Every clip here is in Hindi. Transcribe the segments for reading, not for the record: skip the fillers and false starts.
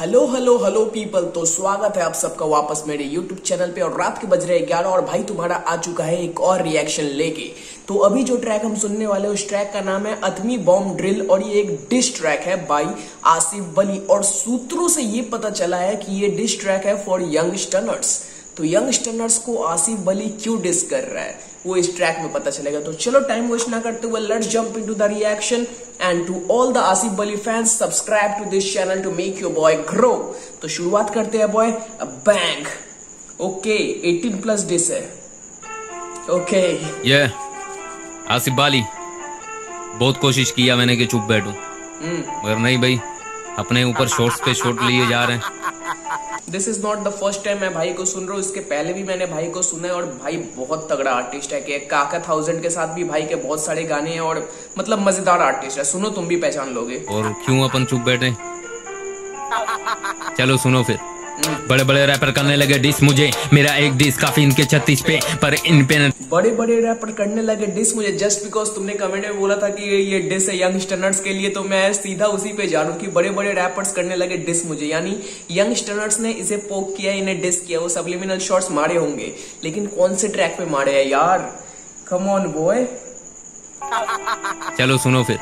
हेलो हेलो हेलो पीपल, तो स्वागत है आप सबका वापस मेरे यूट्यूब चैनल पे। और रात के बज रहे 11 और भाई तुम्हारा आ चुका है एक और रिएक्शन लेके। तो अभी जो ट्रैक हम सुनने वाले हैं उस ट्रैक का नाम है अथमी बॉम्ब ड्रिल और ये एक डिस ट्रैक है बाई आसिफ वली। और सूत्रों से ये पता चला है कि ये डिस ट्रैक है फॉर यंगस्टर्स। तो यंगस्टर्स को आसिफ वली क्यों डिस कर रहा है वो इस ट्रैक में पता चलेगा। तो चलो टाइम वेस्ट ना करते हुए let's jump into the reaction. And to all the Asif Wali fans, subscribe to this channel to make your boy grow. तो शुरुआत करते हैं बॉय। बैंग ओके 18+ डिस है। ओके ये आसिफ वली बहुत कोशिश किया मैंने कि चुप बैठूं, मगर नहीं भाई, अपने ऊपर शॉर्ट्स पे शॉट लिए जा रहे हैं। This is not the first time मैं भाई को सुन रहा हूँ, इसके पहले भी मैंने भाई को सुना है। और भाई बहुत तगड़ा आर्टिस्ट है कि काका 1000 के साथ भी भाई के बहुत सारे गाने हैं और मतलब मजेदार आर्टिस्ट है। सुनो तुम भी पहचान लोगे। और क्यों अपन चुप बैठे, चलो सुनो फिर। बड़े बड़े रैपर करने लगे डिस मुझे, मेरा एक डिस काफी इनके 36 पे, पर इन पे बड़े बड़े रैपर करने लगे डिस मुझे जस्ट बिकॉज तुमने कमेंट में बोला था कि ये डिस है यंगस्टर्स के लिए। तो मैं सीधा उसी पे जा रहा हूँ कि बड़े बड़े रैपर्स करने लगे डिस मुझे, यानी यंगस्टर्स ने इसे पोक किया, इन्हें डिस किया। वो सब्लिमिनल शॉट्स मारे होंगे, लेकिन कौन से ट्रैक पे मारे हैं यार, कम ऑन बॉय। चलो सुनो फिर।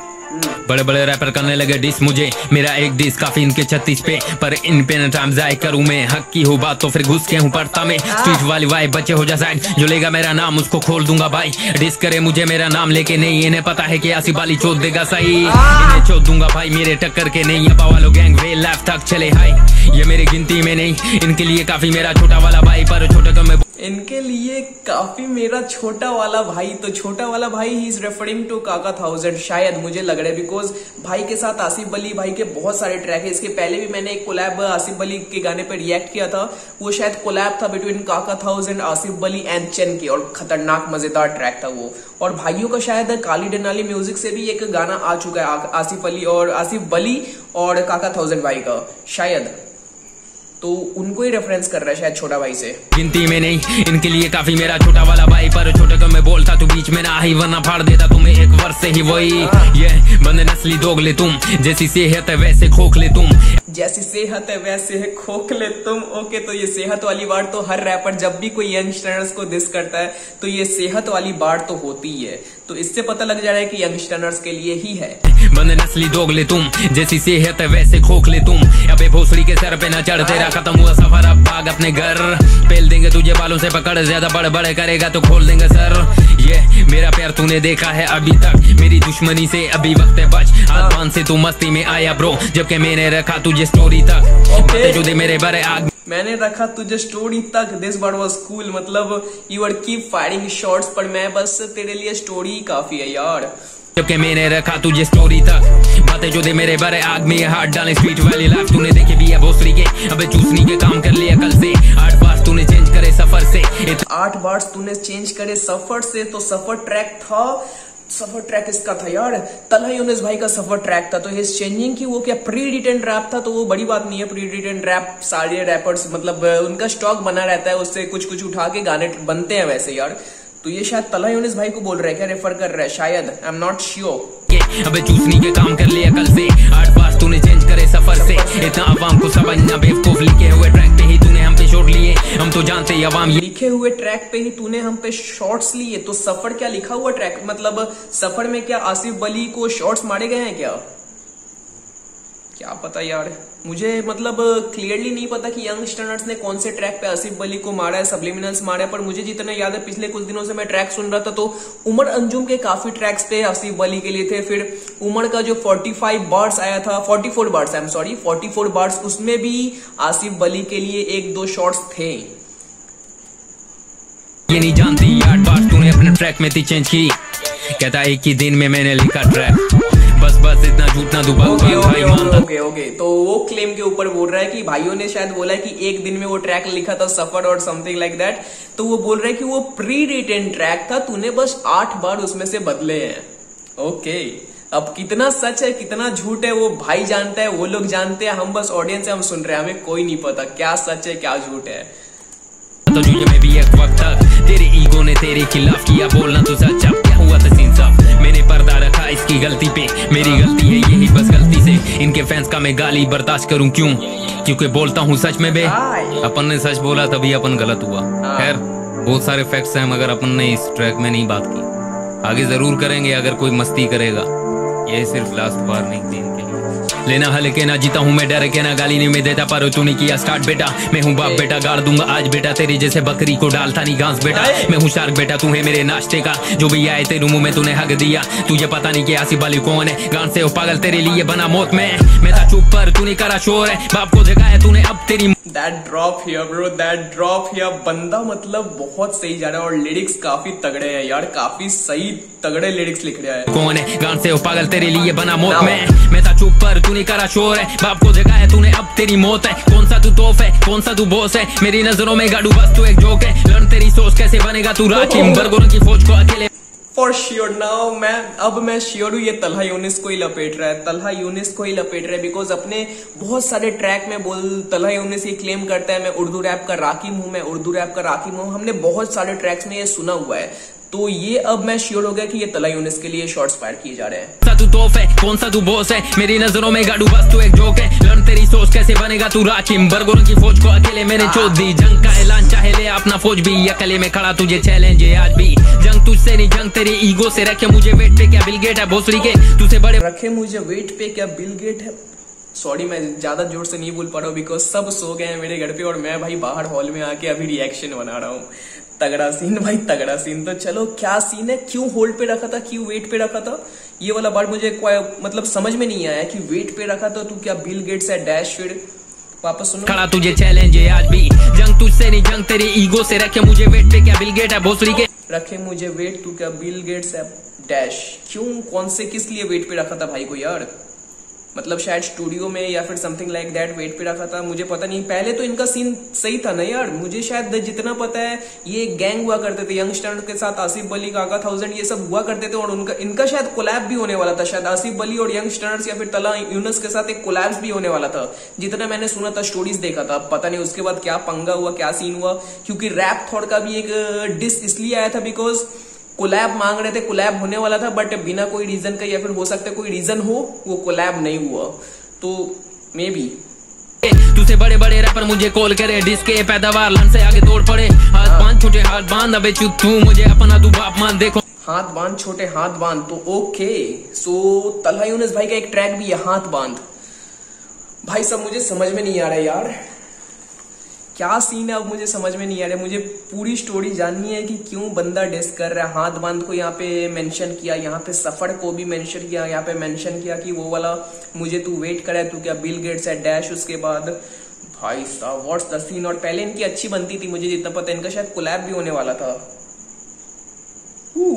बड़े बड़े रैपर करने लगे डिस मुझे, मेरा एक डिस काफी इनके 36 पे, पर इन पे न टाइम जाए करूं मैं। हक की हो बात तो फिर घुस के हूं पड़ता में। स्ट्रीट वाली वाइब बच्चे हो जा साइड, जो लेगा मेरा नाम उसको खोल दूंगा भाई। डिस करे मुझे मेरा नाम लेके नहीं, इन्हें पता है कि आसिफ वली चोद देगा सही। इन्हें चोद दूंगा भाई मेरे टक्कर के नहीं। अबा वालों गैंग वे लाइफ तक चले हाई, ये मेरी गिनती में नहीं। इनके लिए काफी मेरा छोटा वाला भाई, पर छोटा कम इनके लिए काफी मेरा छोटा वाला भाई। तो छोटा वाला भाई ही इज रेफरिंग टू काका 1000 शायद, मुझे लग रहा है, बिकॉज भाई के साथ आसिफ वली भाई के बहुत सारे ट्रैक है। इसके पहले भी मैंने एक कोलैब आसिफ वली के गाने पे रिएक्ट किया था, वो शायद कोलैब था बिटवीन काका 1000, आसिफ वली एंड चेन के, और खतरनाक मजेदार ट्रैक था वो। और भाइयों का शायद काली डनाली म्यूजिक से भी एक गाना आ चुका है आसिफ वली और काका 1000 भाई का शायद, तो उनको ही रेफरेंस कर रहा है शायद छोटा भाई से। गिनती में नहीं, इनके लिए काफी मेरा छोटा वाला भाई, पर छोटे कम में बोलता तू बीच में ना ही, वरना फाड़ देता तुम्हें एक वर्ष से ही वही। ये बंदे नस्ली दोगले तुम, जैसी सेहत है वैसे खोखले तुम, जैसी सेहत है वैसे है खोखले तुम। ओके, तो ये सेहत वाली बात तो हर रैपर जब भी कोई यंगस्टर्स को डिस करता है तो ये सेहत वाली बात तो होती ही है। तो इससे पता लग जा रहा है कि यंगस्टर्स के लिए ही है। बंदे नस्ली दोगले तुम, जैसी सेहत है वैसे खोखले तुम। अबे भोसड़ी के सर पे न चढ़, तेरा खत्म हुआ सफर, अब भाग अपने घर। पेल देंगे तुझे बालों से पकड़, ज्यादा बड़े बड़े करेगा तो खोल देंगे सर। ये मेरा प्यार तूने देखा है अभी तक, मेरी दुश्मनी से अभी वक्त है बच। आसमान से तू मस्ती में आया ब्रो, जबकि मैंने रखा तुझे स्टोरी तक। जो दे मेरे बड़े आग, मैंने रखा तुझे स्टोरी तक। दिस वर्ड वाज कूल, मतलब you are keep firing shots, पर मैं बस तेरे लिए स्टोरी ही काफी है यार। जबकि मैंने रखा तुझे स्टोरी तक। बातें जो दे मेरे बड़े आग में हाथ डाले। स्ट्रीट वाली लाइफ तूने देखे भी है भोसड़ी के, अबे चूसनी के काम कर लिया कल से। 8 बार तूने चेंज करे सफर से, 8 बार तूने चेंज करे सफर से। तो सफर ट्रैक था, सफर ट्रैक इसका था यार, तलहा यूनिस भाई का सफर ट्रैक था। तो हिज चेंजिंग की वो क्या प्री रिटन रैप था, तो वो बड़ी बात नहीं है। प्री रिटन रैप सारे रैपर्स मतलब उनका स्टॉक बना रहता है, उससे कुछ कुछ उठा के गाने बनते हैं वैसे यार। तो ये शायद तलहा यूनिस भाई को बोल रहे हैं, क्या रेफर कर रहा है शायद, आई एम नॉट श्योर। अबे चूसनी के काम कर लिया कल से, 8 बार तूने चेंज करे सफर से। इतना अवाम को समझना बेवकूफ, लिखे हुए ट्रैक पे ही तूने हम पे शॉट लिए, हम तो जानते ही अवाम। लिखे हुए ट्रैक पे ही तूने हम पे शॉट्स लिए, तो सफर क्या लिखा हुआ ट्रैक, मतलब सफर में क्या आसिफ वली को शॉट्स मारे गए हैं क्या पता यार, मुझे मतलब क्लियरली नहीं पता कि यंगस्टर्स ने कौन से ट्रैक पे आसिफ वली को मारा है, सब्लिमिनल्स मारा है। पर मुझे जितना याद है पिछले कुछ दिनों से मैं ट्रैक सुन रहा था, तो उमर अंजुम के काफी ट्रैक्स थे आसिफ वली के लिए थे। फिर उमर का जो 45 बार्स आया था, 44 bars, I am sorry 44 bars, उसमें भी आसिफ वली के लिए 1-2 शॉट्स थे। ये नहीं जानती 8 बार तूने अपने ट्रैक में थी चेंज की, कहता एक ही दिन में मैंने लिखा ट्रैक, बस इतना झूठ ना दुबा। ओके, तो वो क्लेम के ऊपर बोल रहा है कि भाइयों ने शायद बोला है कि एक दिन में वो ट्रैक लिखा था सफर और समथिंग लाइक दैट। तो वो बोल रहा है कि वो प्री रिटन ट्रैक था, तूने बस 8 बार उसमें से बदले हैं। ओके, अब कितना सच है कितना झूठ है वो भाई जानता है, वो लोग जानते हैं, हम बस ऑडियंस है, हम सुन रहे हैं, हमें कोई नहीं पता क्या सच है क्या झूठ है। तो में भी एक वक्त तक तेरे ईगो ने तेरे खिलाफ किया, बोलना तो सच, अब क्या हुआ था सीन साफ। मैंने पर्दा रखा इसकी गलती पे, मेरी गलती है यही बस गलती से। इनके फैंस का मैं गाली बर्दाश्त करूं क्यों, क्योंकि बोलता हूँ सच में बे। अपन ने सच बोला तभी अपन गलत हुआ। खैर बहुत सारे फैक्ट्स हैं मगर अपन ने इस ट्रैक में नहीं बात की, आगे जरूर करेंगे अगर कोई मस्ती करेगा। ये सिर्फ लास्ट वार्निंग थी इनके लिए। लेना हल्के ना जीता हूँ मैं, डर के ना गाली नहीं मैं देता, पर तूने किया स्टार्ट बेटा। मैं हूँ बाप बेटा, गाड़ दूंगा आज बेटा तेरी जैसे बकरी को डालता नहीं घास बेटा। मैं हूँ शार्क बेटा, तू है मेरे नाश्ते का, जो भी आए तेरे मुंह में तूने हक दिया। तुझे पता नहीं कि आसिफ अली कौन है, गान से हो पागल तेरे लिए बना मौत में। मैं था चुप पर तूने करा शोर है, बाप को जगाया तूने अब तेरी। That drop here bro, that drop here, बंदा मतलब बहुत सही जा रहा है और लिरिक्स काफी तगड़े हैं यार, काफी सही तगड़े लिरिक्स लिख रहा है। कौन है गान से हो पागल तेरे लिए बना मौत में। मैं था चुप पर तूने करा शोर है, बाप को जगाया तूने अब तेरी मौत है। कौन सा तू तोफ है, कौन सा तू बॉस है, मेरी नजरों में गाड़ू बस तू एक जोक है। लर्न तेरी सोच कैसे बनेगा तू राचिम, बरगुरों की फौज को अकेले। फॉर श्योर नाउ मैं श्योर हूँ ये तलहा यूनिस को ही लपेट रहा है, तलहा यूनिस को ही लपेट रहा है। बिकॉज अपने बहुत सारे ट्रैक में तलहा यूनिस ये क्लेम करता है मैं उर्दू रैप का राकिम हूँ, मैं उर्दू रैप का राकिम हूँ। हमने बहुत सारे ट्रैक्स में ये सुना हुआ है, तो ये अब मैं श्योर हो गया कि ये तलहा यूनिस के लिए शॉर्ट्स फायर किए जा रहे हैं। कौन सा तू तोफ है, कौन सा तू बॉस है, मेरी नजरों में गाड़ू बस तू एक जोक है। लर्न तेरी सोच कैसे बनेगा तू राचिम, बरगुरों की फौज को अकेले मैंने चोट दी। जंग का ऐलान चाहे ले अपना फौज भी, अकेले में खड़ा तुझे चैलेंज है आज भी। जंग तुझसे नहीं जंग तेरी ईगो से, रखे मुझे वेट पे क्या बिल गेट है भोसड़ी के, तुझसे बड़े रखे मुझे वेट पे क्या बिल गेट है। सॉरी मैं ज्यादा जोर से नहीं बोल पा रहा हूँ बिकॉज सब सो गए हैं मेरे घर पे और मैं भाई बाहर हॉल में आके अभी रिएक्शन बना रहा हूँ। तगड़ा सीन भाई, तगड़ा सीन। तो चलो क्या सीन है, क्यों होल्ड पे रखा था, क्यों वेट पे रखा था, ये वाला बात मुझे मतलब समझ में नहीं आया कि वेट पे रखा था तू क्या बिल गेट्स है डैश। फिर वापस सुनो। खड़ा तुझे चैलेंज है आज भी, जंग तुझसे नहीं जंग तेरी ईगो से, रखे मुझे वेट पे क्या बिल गेट है भोसड़ी के। रखे मुझे वेट तू क्या बिल गेट्स है डैश। क्यों, कौन से किस लिए वेट पे रखा था भाई को यार, मतलब शायद स्टूडियो में या फिर समथिंग लाइक दैट वेट पे रखा था, मुझे पता नहीं। पहले तो इनका सीन सही था ना यार, मुझे शायद जितना पता है ये गैंग हुआ करते थे, यंगस्टर के साथ आसिफ अली काका 1000 ये सब हुआ करते थे और इनका शायद कोलैब भी होने वाला था, शायद आसिफ अली और यंगस्टर्स या फिर तलहा यूनिस के साथ एक कोलैब भी होने वाला था, जितना मैंने सुना था, स्टोरीज देखा था। पता नहीं उसके बाद क्या पंगा हुआ, क्या सीन हुआ, क्योंकि रैप थॉट का भी एक डिस इसलिए आया था बिकॉज कोलैब मांग रहे थे, कोलैब होने वाला था बट बिना कोई रीजन का, या फिर हो सकता है कोई रीजन हो वो कोलैब नहीं हुआ, तो मे बी। तुझसे बड़े बड़े रैपर मुझे कॉल करे, डिस्के पैदावार लन से आगे तोड़ पड़े। हाथ बांध छोटे हाथ बांध, अबे तू मुझे अपना तू बाप मान। देखो हाथ बांध छोटे हाथ बांध, तो ओके। सो तलहा यूनिस भाई का एक ट्रैक भी है हाथ बांध। भाई सब मुझे समझ में नहीं आ रहा है यार, क्या सीन है अब मुझे समझ में नहीं आ रहा है। मुझे पूरी स्टोरी जाननी है कि क्यों बंदा डिस कर रहा है। हाथ बांध को यहाँ पे मेंशन किया, यहाँ पे सफर को भी मेंशन किया, यहाँ पे मेंशन किया कि वो वाला मुझे तू वेट करे तू क्या बिल गेट्स है डैश। उसके बाद भाई साहब व्हाट्स द सीन। और पहले इनकी अच्छी बनती थी, मुझे जितना पता है इनका शायद कोलैब भी होने वाला था।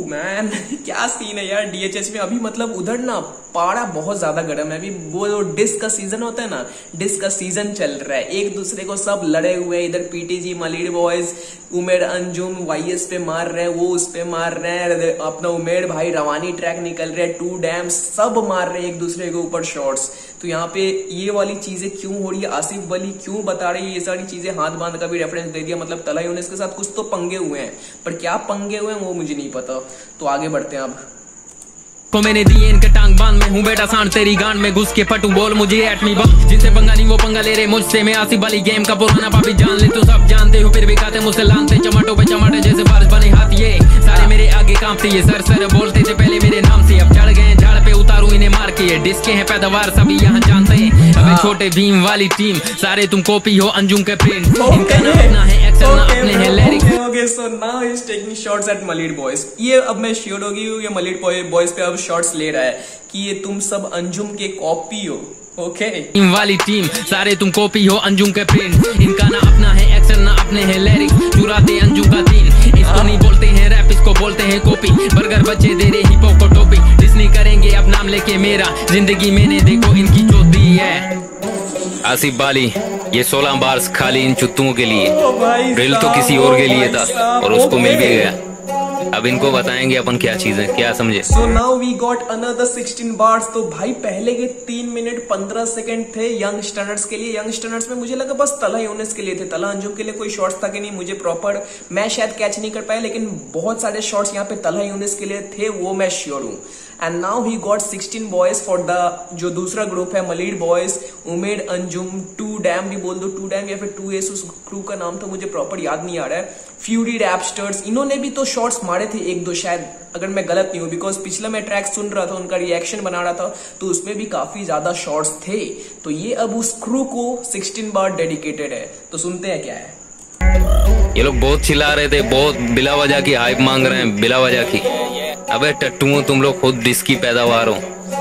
मैन क्या सीन है यार डीएचएच में अभी, मतलब उधर ना पारा बहुत ज्यादा गर्म है अभी। वो डिस्क का सीजन होता है ना, डिस्क का सीजन चल रहा है, एक दूसरे को सब लड़े हुए हैं। इधर पीटीजी मलिर बॉयज उमेर अंजुम वाईएस पे मार रहे हैं, वो उस पे मार रहे हैं, अपना उमेर भाई रवानी ट्रैक निकल रहे हैं, टू डैम सब मार रहे हैं एक दूसरे के ऊपर शॉट्स। तो यहाँ पे ये वाली चीजें क्यों हो रही है, आसिफ अली क्यों बता रही है ये सारी चीजें। हाथ बांध का भी रेफरेंस दे दिया, मतलब तलहा यूनिस के साथ कुछ तो पंगे हुए हैं, पर क्या पंगे हुए हैं वो मुझे नहीं पता। तो आगे बढ़ते हैं अब। को मैंने दिए इनके टांग बांध, में हूँ बेटा सांड तेरी गांड में घुस के पटू बोल मुझे एटमी बम। जिनसे पंगा नहीं वो पंगा ले रहे मुझसे, मैं आसिफ अली गेम का पुराना पापी जान ले। तो सब जानते हो फिर भी खाते मुझसे लानते, चमाटो पे चमाटे जैसे बारिश बने हाथ। ये सारे मेरे आगे कांपते, ये सर सर बोलते थे पहले मेरे नाम से, अब चढ़ गए झाड़ पे उतारू इन्हें मार के। डिस्के हैं पैदावार सभी यहाँ जानते हैं, अबे छोटे भीम वाली टीम सारे तुम कॉपी हो अंजुम के प्रिंट। इनका ना अपना है एक्शन ना अपने है lyrics. Okay so now he is taking shots eight Malir boys. ये अब मैं श्योर हो गई हूँ ये मलिर बॉयज पे अब शॉट्स ले रहा है कि ये तुम सब अंजुम के कॉपी हो। ओके टीम वाली टीम सारे तुम कॉपी हो अंजुम के प्रिंट। इनका ना अपना है एक्शन ना अपने है लिरिक्स, चुराते अंजुम का दिन। इसको नहीं बोलते हैं रैप, इसको बोलते हैं कॉपी। बर्गर बच्चे दे रहे हिप हॉप को टोपी, डिस नहीं करेंगे अब नाम लेके मेरा, जिंदगी मैंने देखो इनकी जो दी है। आसिफ अली ये 16 बार्स खाली इन चुत्तुओं के लिए, ड्रिल तो किसी और के लिए था और उसको मिल भी गया। अब इनको बताएंगे अपन क्या चीज है, क्या समझे। So now now we got another 16 bars. तो भाई पहले के 3 मिनट 15 सेकंड थे यंग स्टनर्स के लिए। यंग स्टनर्स में मुझे लगा बस तलहा यूनिस के लिए थे, तलहा अंजुम के लिए कोई शॉट्स था कि नहीं मुझे प्रॉपर, मैं शायद कैच नहीं कर पाया, लेकिन बहुत सारे शॉट्स यहाँ पे तलहा यूनिस के लिए थे, वो मैं श्योर हूँ। And now he got 16 boys for the जो दूसरा ग्रुप है मलीड बॉयज, उमेर अंजुम, 2 डैम भी बोल दो, 2 डैम या फिर 2 एस उस क्रू का नाम था, मुझे प्रॉपर याद नहीं आ रहा है। फ्यूरी रैपस्टर्स, इन्होंने भी तो शॉट्स मारे थे 1-2 शायद, अगर मैं गलत नहीं हूं, बिकॉज पिछला मैं ट्रैक सुन रहा था, उनका रिएक्शन बना रहा था, तो उसमें भी काफी ज्यादा शॉट्स थे। तो ये अब उस क्रू को 16 बार डेडिकेटेड है। तो सुनते हैं क्या है। ये लोग बहुत चिल्ला रहे थे, बहुत बिला वजह की हाइप मांग रहे हैं, बिला वजह की। अबे टट्टू तुम लोग खुद डिस की पैदावार हो,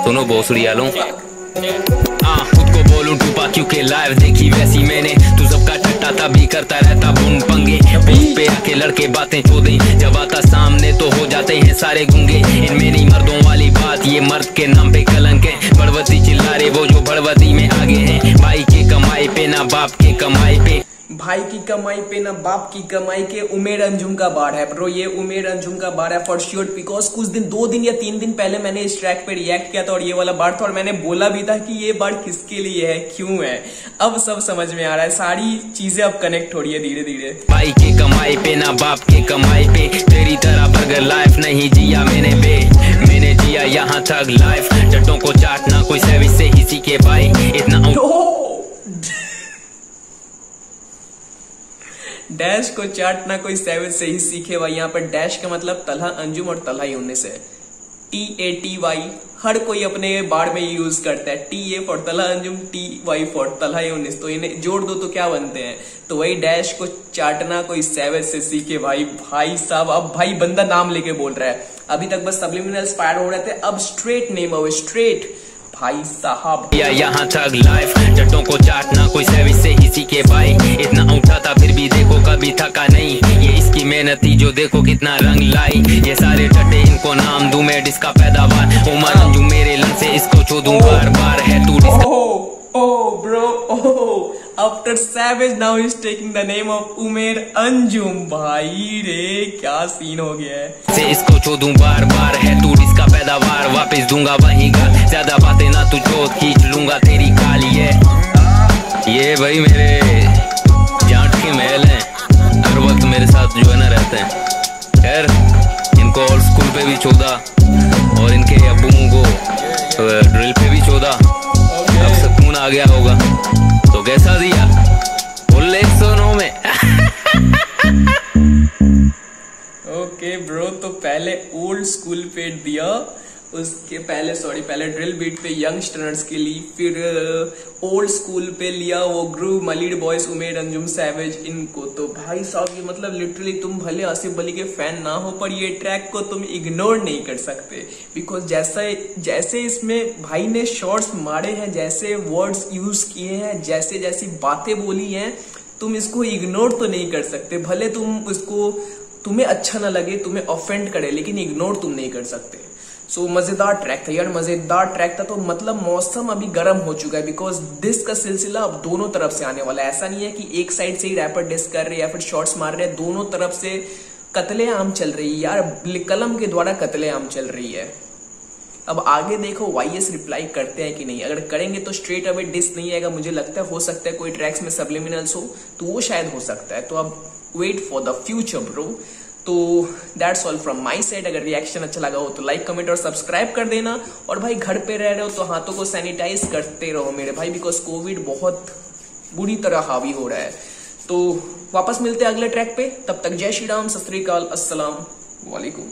सुनो भोसड़ी आलो। खुद को बोलूं टूपा क्योंकि लाइव देखी वैसी मैंने, तू सबका टट्टा तभी करता रहता बुन पंगे, पोस्ट पे आके लड़के बातें चोदें, जब आता सामने तो हो जाते हैं सारे गूंगे। इनमें नहीं मर्दों वाली बात, ये मर्द के नाम पे कलंक है। बड़वती चिल्ला रहे वो जो बड़वती में आगे हैं, भाई के कमाई पे ना बाप के कमाई पे, भाई की कमाई पे ना बाप की कमाई के। उमेर अंजुम का बार है ब्रो, ये उमेर अंजुम का बार है फॉर श्योर, बिकॉज कुछ दिन 2 दिन या 3 दिन पहले मैंने इस ट्रैक पे रिएक्ट किया था और ये वाला बार था, और मैंने बोला भी था कि ये बार किसके लिए है, क्यों है। अब सब समझ में आ रहा है, सारी चीजें अब कनेक्ट हो रही है धीरे धीरे। भाई के कमाई पे ना बाप के कमाई पे, तेरी तरह बर्गर लाइफ नहीं जिया मैंने जिया यहाँ तक लाइफ। टट्टों को चाटना कोई सर्विस से ही सीखे भाई, इतना डैश को चाटना कोई सैवेज से ही सीखे भाई। यहाँ पर डैश का मतलब तलहा अंजुम और तलहा यूनिस है। TATY हर कोई अपने बार में यूज करता है, TA for Talha Anjum, TY for Talha Younis. तो इन्हें जोड़ दो तो क्या बनते हैं, तो वही डैश को चाटना कोई सैवेज से सीखे भाई। भाई साहब अब भाई बंदा नाम लेके बोल रहा है, अभी तक बस सब्लिमिनल्स फायर हो रहे थे, अब स्ट्रेट नेम हो, स्ट्रेट भाई साहब। यहाँ तक लाइफ, टट्टों को चाटना कोई सर्विस से ही सीखे भाई, इतना उठा था फिर भी देखो कभी थका नहीं, ये इसकी मेहनत थी जो देखो कितना रंग लाई। ये सारे टट्टे इनको नाम दूं मैं डिस्का पैदावार, उमर अंजुम मेरे लन से इसको छोड़ूं बार बार, है तू डिस्का। Oh bro, after Savage now he's taking the name of उमेर अंजुम। भाई रे क्या सीन हो गया है। से इसको छोड़ूं बार बार, है तू इसका पैदावार, वापस दूंगा वही का, ज्यादा बातें ना तू चोट खींच लूंगा तेरी काली है। ये भाई मेरे जाट के महल हैं, हर वक्त मेरे साथ जो है ना रहते हैं। खैर इनको ओल्ड स्कूल पे भी चोदा और इनके अब्बुओं को ड्रिल पे भी चोदा, अब सुकून आ गया होगा। तो कैसा दिया फुल 109 में। ओके ब्रो, तो पहले ओल्ड स्कूल पे दिया, उसके पहले ड्रिल बीट पे यंगस्टर्स के लिए, फिर ओल्ड स्कूल पे लिया वो ग्रुप मलीड बॉयज, उमेर अंजुम, सैवेज, इनको। तो भाई साहब ये मतलब लिटरली तुम भले आसिफ अली के फैन ना हो, पर ये ट्रैक को तुम इग्नोर नहीं कर सकते, बिकॉज जैसे इसमें भाई ने शॉट्स मारे हैं, जैसे वर्ड्स यूज किए हैं, जैसी बातें बोली हैं, तुम इसको इग्नोर तो नहीं कर सकते। भले तुम्हें अच्छा ना लगे, तुम्हें ऑफेंड करे, लेकिन इग्नोर तुम नहीं कर सकते। सो मजेदार ट्रैक था यार, मजेदार ट्रैक था। तो मतलब मौसम अभी गर्म हो चुका है, बिकॉज डिस का सिलसिला अब दोनों तरफ से आने वाला है। ऐसा नहीं है कि एक साइड से ही रैपर डिस कर रहे हैं या फिर शॉट्स मार रहे हैं, दोनों तरफ से कत्लेआम चल रही है यार, कलम के द्वारा कत्लेआम चल रही है। अब आगे देखो YS रिप्लाई करते हैं कि नहीं, अगर करेंगे तो स्ट्रेट अवे डिस नहीं आएगा, मुझे लगता है। हो सकता है कोई ट्रैक्स में सब्लिमिनल्स हो तो वो शायद हो सकता है, तो अब wait for the future bro. तो that's all from my side. अगर रिएक्शन अच्छा लगा हो तो लाइक, कमेंट और सब्सक्राइब कर देना। और भाई घर पे रह रहे हो तो हाथों को सैनिटाइज करते रहो मेरे भाई, बिकॉज कोविड बहुत बुरी तरह हावी हो रहा है। तो वापस मिलते हैं अगले ट्रैक पे, तब तक जय श्री राम, सत श्री अकाल, अस्सलाम वालेकुम।